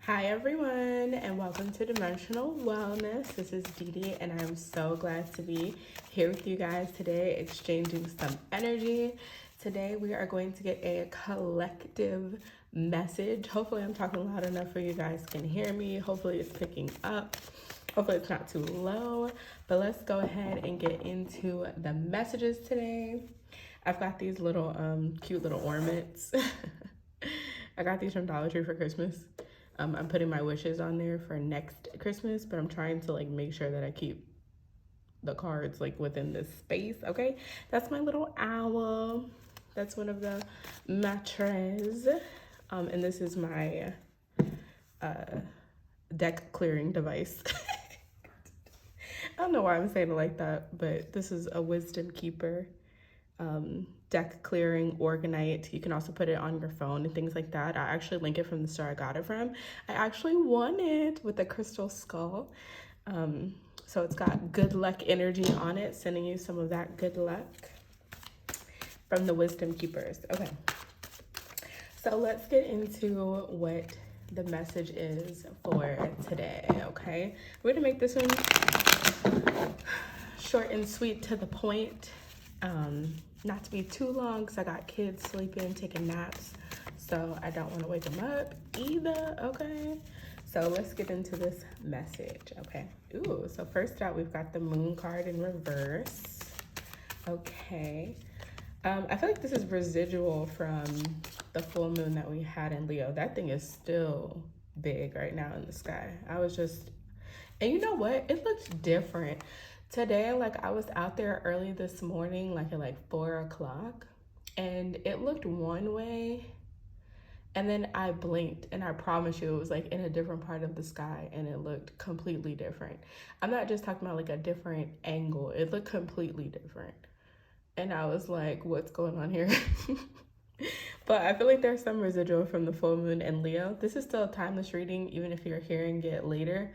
Hi everyone, and welcome to Dimensional Wellness. This is DeeDee, and I'm so glad to be here with you guys today, exchanging some energy. Today we are going to get a collective message. Hopefully I'm talking loud enough for you guys can hear me. Hopefully it's picking up. Hopefully it's not too low. But let's go ahead and get into the messages today. I've got these little cute little ornaments. I got these from Dollar Tree for Christmas. I'm putting my wishes on there for next Christmas, but I'm trying to make sure that I keep the cards within this space. Okay, that's my little owl. That's one of the matches. And this is my deck clearing device. I don't know why I'm saying it like that, but this is a wisdom keeper. Deck clearing organite. You can also put it on your phone and things like that. I actually link it from the store I got it from. I actually won it with a crystal skull. So it's got good luck energy on it, sending you some of that good luck from the wisdom keepers. Okay, so let's get into what the message is for today. Okay, we're gonna make this one short and sweet, to the point. Not to be too long because I got kids sleeping, taking naps, so I don't want to wake them up either. Okay, so let's get into this message. Okay, ooh, so first out we've got the moon card in reverse. Okay, I feel like this is residual from the full moon that we had in Leo. That thing is still big right now in the sky. And you know what, it looks different today. I was out there early this morning, at 4 o'clock, and it looked one way, and then I blinked, and I promise you it was in a different part of the sky, and it looked completely different. I'm not just talking about a different angle, it looked completely different. And I was like, what's going on here? But I feel like there's some residual from the full moon in Leo. This is still a timeless reading, even if you're hearing it later.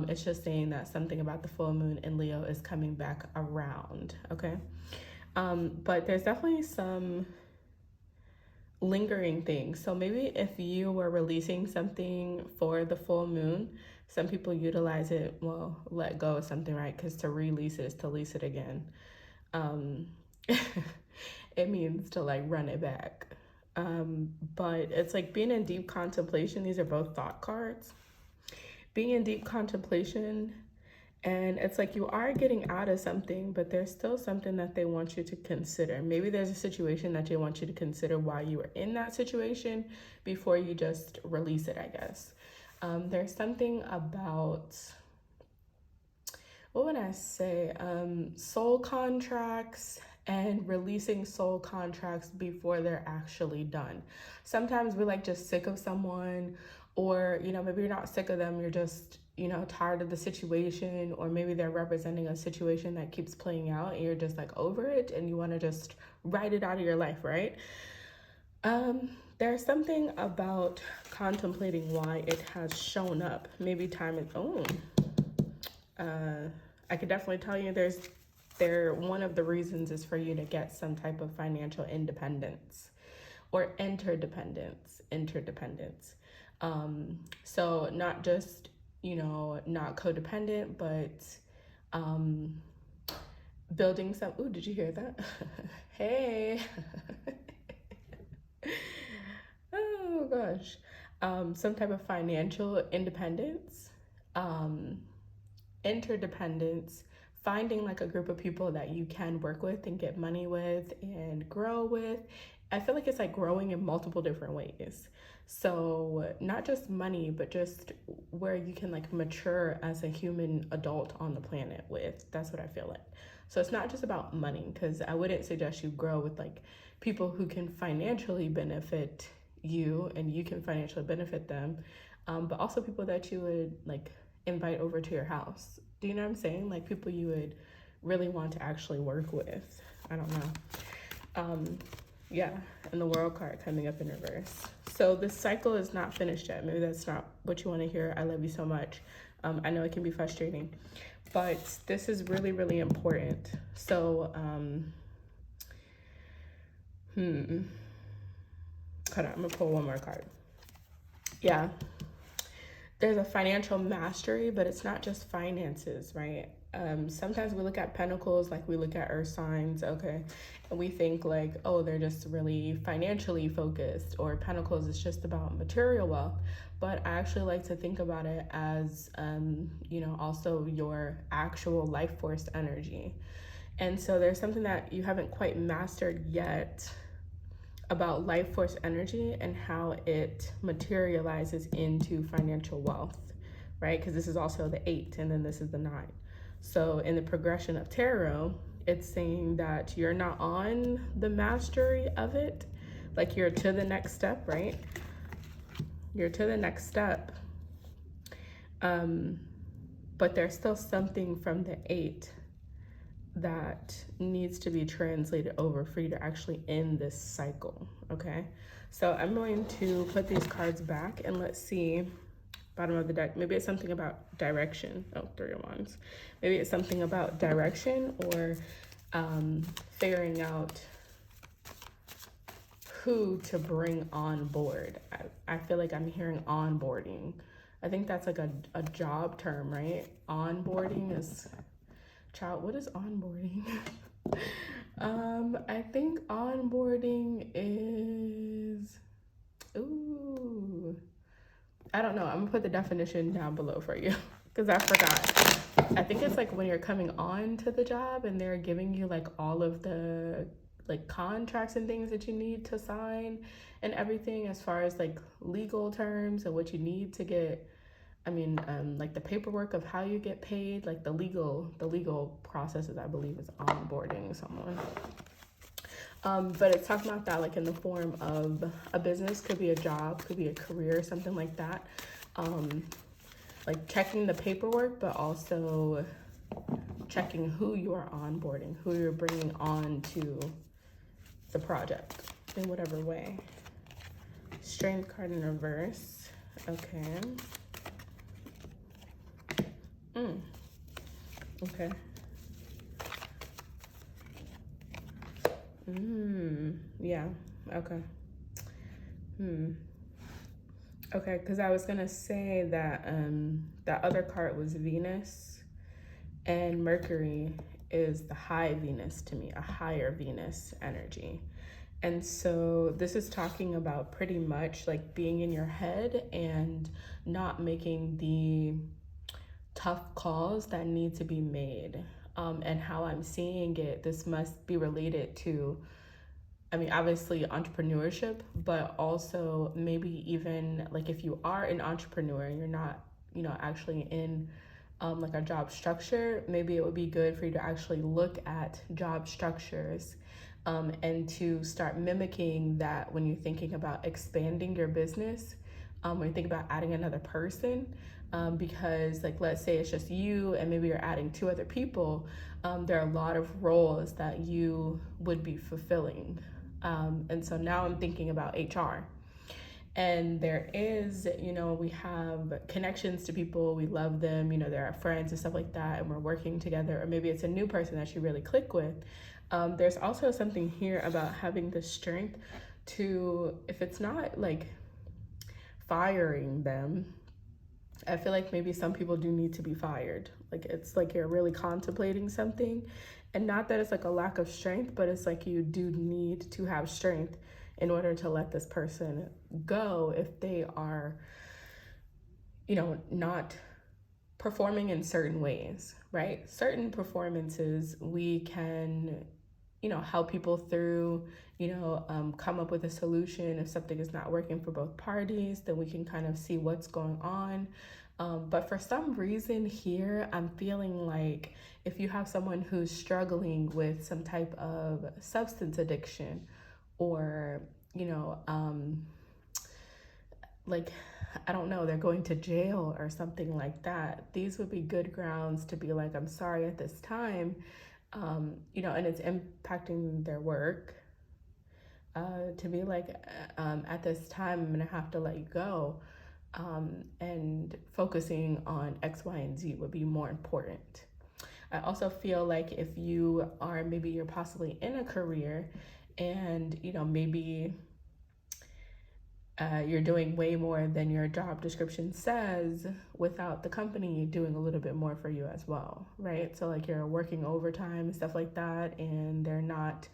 It's just saying that something about the full moon in Leo is coming back around, okay? But there's definitely some lingering things. So maybe if you were releasing something for the full moon, some people utilize it, well, let go of something, right? Because to release it is to lease it again. It means to run it back. But it's being in deep contemplation. These are both thought cards. Being in deep contemplation, and it's you are getting out of something, but there's still something that they want you to consider. Maybe there's a situation that they want you to consider while you are in that situation before you just release it, I guess. There's something about, what would I say, soul contracts and releasing soul contracts before they're actually done. Sometimes we're just sick of someone, or maybe you're not sick of them, you're just tired of the situation, or maybe they're representing a situation that keeps playing out and you're just over it and you want to just write it out of your life, right? There's something about contemplating why it has shown up. Maybe time is I could definitely tell you one of the reasons is for you to get some type of financial independence or interdependence. So not just, not codependent, but building some, ooh, did you hear that? Hey. Oh gosh. Some type of financial independence, interdependence, finding a group of people that you can work with and get money with and grow with. I feel like it's growing in multiple different ways. So not just money, but just where you can mature as a human adult on the planet with. That's what I feel like. So it's not just about money, because I wouldn't suggest you grow with people who can financially benefit you and you can financially benefit them, but also people that you would invite over to your house. Do you know what I'm saying? People you would really want to actually work with. I don't know. Yeah, and the world card coming up in reverse. So this cycle is not finished yet. Maybe that's not what you want to hear. I love you so much. I know it can be frustrating, but this is really, really important. So, hold on, I'm gonna pull one more card. Yeah. there's a financial mastery, but it's not just finances, right? Sometimes we look at pentacles like we look at earth signs, okay, and we think like, oh, they're just really financially focused, or pentacles is just about material wealth. But I actually like to think about it as, you know, also your actual life force energy. And so there's something that you haven't quite mastered yet about life force energy and how it materializes into financial wealth, right? Because this is also the 8 and then this is the 9. So in the progression of tarot, it's saying that you're not on the mastery of it, like you're to the next step, right? You're to the next step, but there's still something from the 8 that needs to be translated over for you to actually end this cycle, okay? So I'm going to put these cards back and let's see, bottom of the deck, maybe it's something about direction. Oh, 3 of Wands. Maybe it's something about direction or figuring out who to bring on board. I feel like I'm hearing onboarding. I think that's like a job term, right? Onboarding is... Child, what is onboarding? I think onboarding is, ooh, I don't know. I'm gonna put the definition down below for you because I forgot. I think it's like when you're coming on to the job and they're giving you like all of the like contracts and things that you need to sign and everything as far as like legal terms and what you need to get. I mean, like the paperwork of how you get paid, like the legal processes, I believe, is onboarding someone. But it's talking about that like in the form of a business, could be a job, could be a career, something like that. Like checking the paperwork, but also checking who you are onboarding, who you're bringing on to the project in whatever way. Strength card in reverse. Okay. Okay. Yeah. Okay. Okay, because I was gonna say that that other card was Venus, and Mercury is the high Venus to me, a higher Venus energy. And so this is talking about pretty much like being in your head and not making the tough calls that need to be made. And how I'm seeing it, this must be related to, I mean, obviously entrepreneurship, but also maybe even like if you are an entrepreneur and you're not, you know, actually in like a job structure, maybe it would be good for you to actually look at job structures and to start mimicking that when you're thinking about expanding your business, when you think about adding another person. Because like, let's say it's just you and maybe you're adding 2 other people, there are a lot of roles that you would be fulfilling. And so now I'm thinking about HR. And there is, you know, we have connections to people, we love them, you know, they're our friends and stuff like that, and we're working together, or maybe it's a new person that you really click with. There's also something here about having the strength to, if it's not like firing them, I feel like maybe some people do need to be fired. Like it's like you're really contemplating something, and not that it's like a lack of strength, but it's like you do need to have strength in order to let this person go if they are, you know, not performing in certain ways, right? Certain performances we can, you know, help people through, you know, come up with a solution. If something is not working for both parties, then we can kind of see what's going on. But for some reason here, I'm feeling like if you have someone who's struggling with some type of substance addiction or, you know, like, I don't know, they're going to jail or something like that, these would be good grounds to be like, I'm sorry at this time, you know, and it's impacting their work, to be like, at this time, I'm gonna have to let you go, and focusing on X, Y, and Z would be more important. I also feel like if you are, maybe you're possibly in a career and, you know, maybe you're doing way more than your job description says without the company doing a little bit more for you as well, right? So like you're working overtime and stuff like that, and they're not,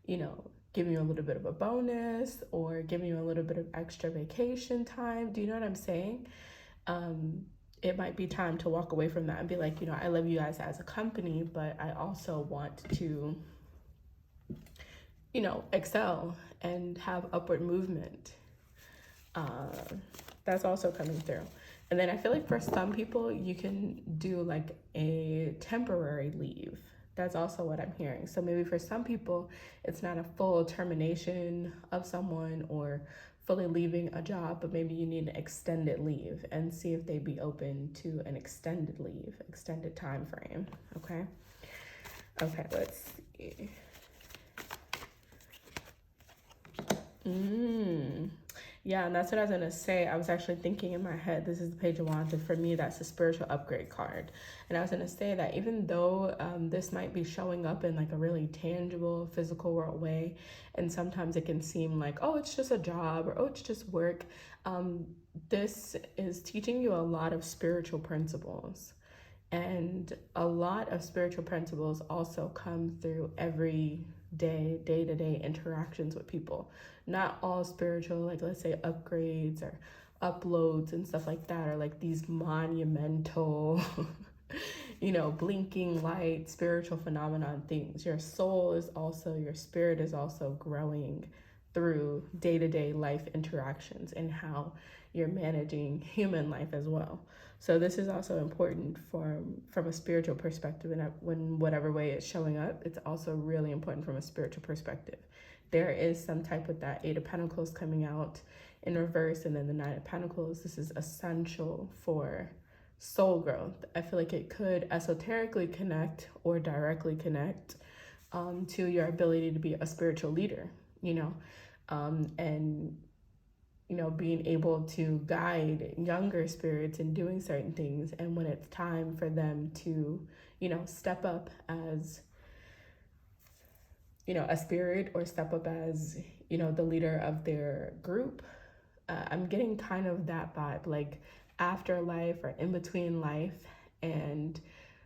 you know, giving you a little bit of a bonus or giving you a little bit of extra vacation time. Do you know what I'm saying? It might be time to walk away from that and be like, you know, I love you guys as a company, but I also want to, you know, excel and have upward movement. That's also coming through. And then I feel like for some people, you can do like a temporary leave. That's also what I'm hearing. So maybe for some people, it's not a full termination of someone or fully leaving a job, but maybe you need an extended leave, and see if they'd be open to an extended leave, extended time frame. Okay. Okay, let's see. Yeah, and that's what I was going to say. I was actually thinking in my head, this is the Page of Wands, and for me, that's the spiritual upgrade card. And I was going to say that even though this might be showing up in like a really tangible, physical world way, and sometimes it can seem like, oh, it's just a job, or oh, it's just work, this is teaching you a lot of spiritual principles. And a lot of spiritual principles also come through day-to-day interactions with people. Not all spiritual, like let's say upgrades or uploads and stuff like that, are like these monumental, you know, blinking light, spiritual phenomenon things. Your soul is also, your spirit is also growing through day-to-day life interactions and how you're managing human life as well. So this is also important from a spiritual perspective, and when whatever way it's showing up, it's also really important from a spiritual perspective. There is some type with that Eight of Pentacles coming out in reverse, and then the Nine of Pentacles. This is essential for soul growth. I feel like it could esoterically connect or directly connect to your ability to be a spiritual leader, you know, and you know, being able to guide younger spirits in doing certain things. And when it's time for them to, you know, step up as, you know, a spirit, or step up as, you know, the leader of their group, I'm getting kind of that vibe, like afterlife or in between life, and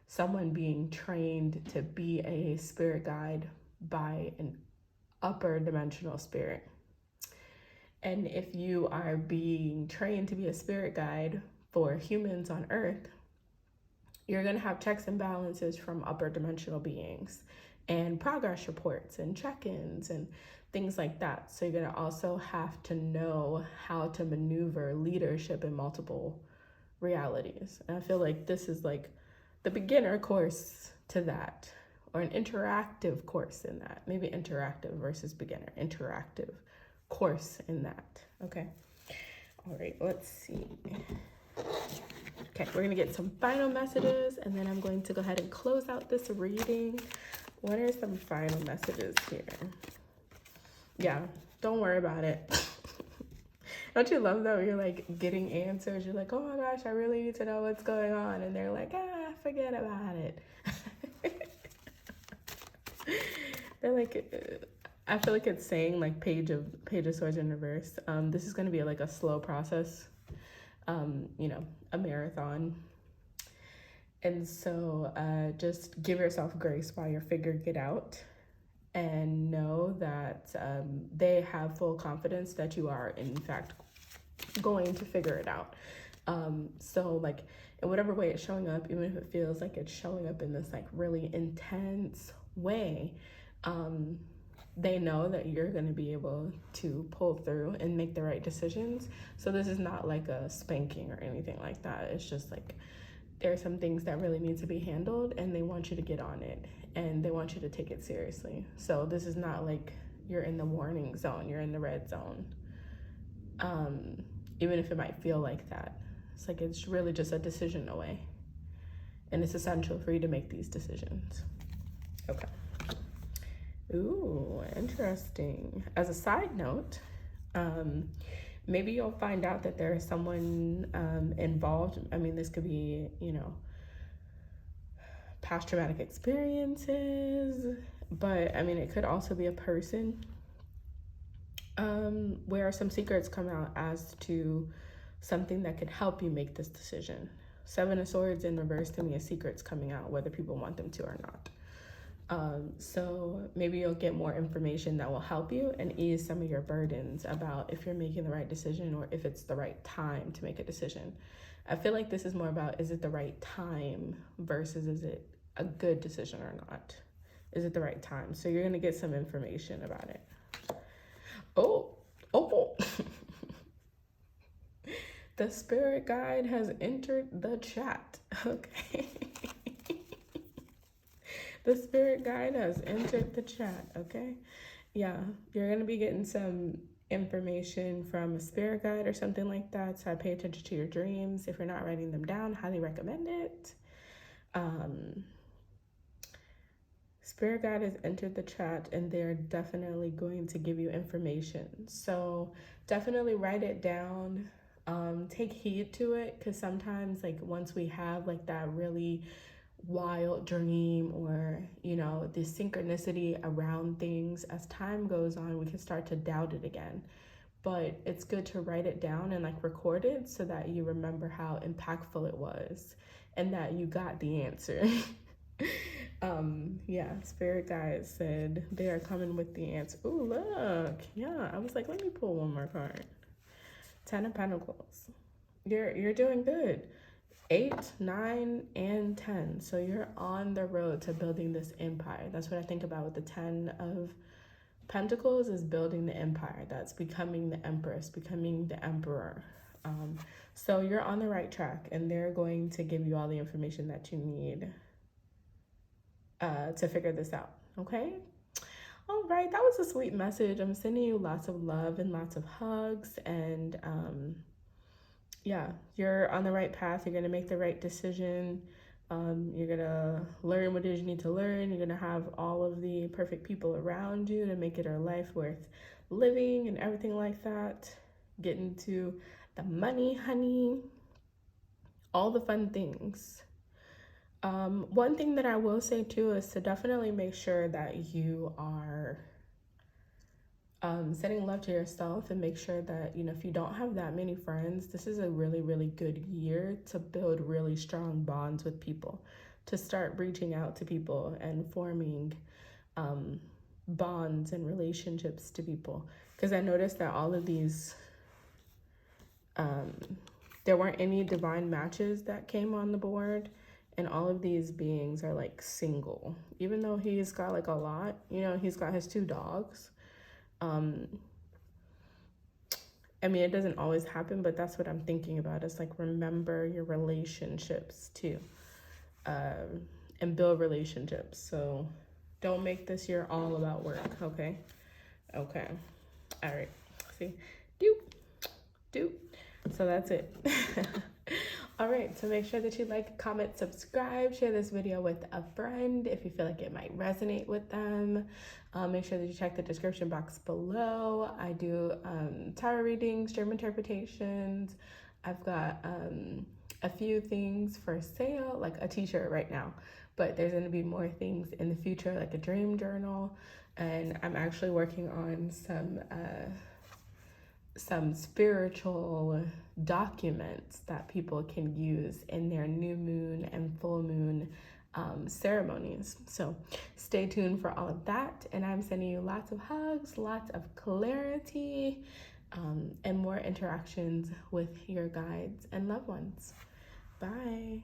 someone being trained to be a spirit guide by an upper dimensional spirit. And if you are being trained to be a spirit guide for humans on Earth, you're going to have checks and balances from upper dimensional beings, and progress reports and check-ins and things like that. So you're going to also have to know how to maneuver leadership in multiple realities. And I feel like this is like the beginner course to that, or an interactive course in that. Maybe interactive versus beginner, interactive course in that. Okay. All right, let's see. Okay, we're gonna get some final messages, and then I'm going to go ahead and close out this reading. What are some final messages here? Yeah, don't worry about it. Don't you love that when you're like getting answers? You're like, oh my gosh, I really need to know what's going on. And they're like, forget about it. They're like, I feel like it's saying like Page of Swords in reverse. This is going to be like a slow process, you know, a marathon. And so just give yourself grace while you're figuring it out, and know that they have full confidence that you are in fact going to figure it out. So like in whatever way it's showing up, even if it feels like it's showing up in this like really intense way, they know that you're going to be able to pull through and make the right decisions. So this is not like a spanking or anything like that. It's just like there are some things that really need to be handled, and they want you to get on it, and they want you to take it seriously. So this is not like you're in the warning zone, you're in the red zone. Even if it might feel like that, it's like it's really just a decision away, and it's essential for you to make these decisions. Okay. Ooh, interesting. As a side note, maybe you'll find out that there is someone involved. I mean, this could be, you know, past traumatic experiences, but I mean, it could also be a person where some secrets come out as to something that could help you make this decision. Seven of Swords in reverse to me is secrets coming out, whether people want them to or not. So maybe you'll get more information that will help you and ease some of your burdens about if you're making the right decision or if it's the right time to make a decision. I feel like this is more about, is it the right time versus is it a good decision or not? Is it the right time? So you're going to get some information about it. Oh. The spirit guide has entered the chat. Okay. The spirit guide has entered the chat, okay? Yeah, you're going to be getting some information from a spirit guide or something like that. So I pay attention to your dreams. If you're not writing them down, highly recommend it. Spirit guide has entered the chat and they're definitely going to give you information. So definitely write it down. Take heed to it, because sometimes like once we have like that really wild dream or the synchronicity around things, as time goes on we can start to doubt it again. But it's good to write it down and like record it so that you remember how impactful it was and that you got the answer. Yeah, spirit guides said they are coming with the answer. Ooh, look. Yeah, I was like, let me pull one more card. 10 of Pentacles. You're doing good. 8, 9, and 10. So you're on the road to building this empire. That's what I think about with the 10 of Pentacles, is building the empire. That's becoming the Empress, becoming the Emperor. So you're on the right track, and they're going to give you all the information that you need to figure this out, okay? All right, that was a sweet message. I'm sending you lots of love and lots of hugs, and yeah, you're on the right path. You're gonna make the right decision. You're gonna learn what it is you need to learn. You're gonna have all of the perfect people around you to make it a life worth living and everything like that. Get into the money, honey, all the fun things. One thing that I will say too is to definitely make sure that you are sending love to yourself, and make sure that, if you don't have that many friends, this is a really, really good year to build really strong bonds with people, to start reaching out to people and forming bonds and relationships to people. Because I noticed that all of these, there weren't any divine matches that came on the board. And all of these beings are like single, even though he's got like a lot, he's got his 2 dogs. I mean, it doesn't always happen, but that's what I'm thinking about. It's like, remember your relationships too, and build relationships. So don't make this year all about work, okay? Okay. All right. See? Doop. So that's it. All right, so make sure that you like, comment, subscribe, share this video with a friend if you feel like it might resonate with them. Make sure that you check the description box below. I do tarot readings, dream interpretations. I've got a few things for sale, like a t-shirt right now, but there's going to be more things in the future, like a dream journal, and I'm actually working on some spiritual documents that people can use in their new moon and full moon ceremonies. So stay tuned for all of that, and I'm sending you lots of hugs, lots of clarity, and more interactions with your guides and loved ones. Bye.